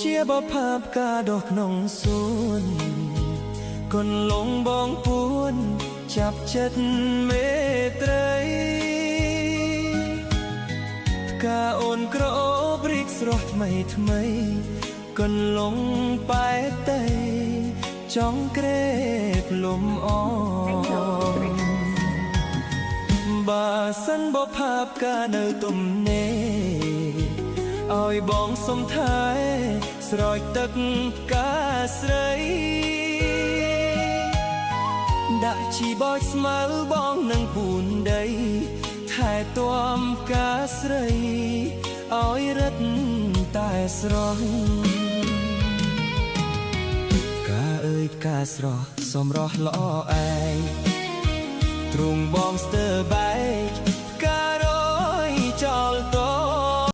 ជាបภาพកាដកក្នុងសួនកូនលងបងពួនចាប់ចិត្តមេត្រីកាអូនក្រអូបរីកស្រស់ថ្មីថ្មីកូនលងប៉ែតៃចង់ក្រេបលំអបើសិនបภาพកានៅទំនេរឲ្យបងសុំថែស្រោចទឹកផ្កាស្រីដាក់ជីបោចស្មៅបងនឹងពូនដីថែទាំផ្កាស្រីឲ្យរឹតតែស្រស់ផ្កាអើយផ្កាស្រស់សម្រស់ល្អឯងទ្រង់បងស្ទើរបែ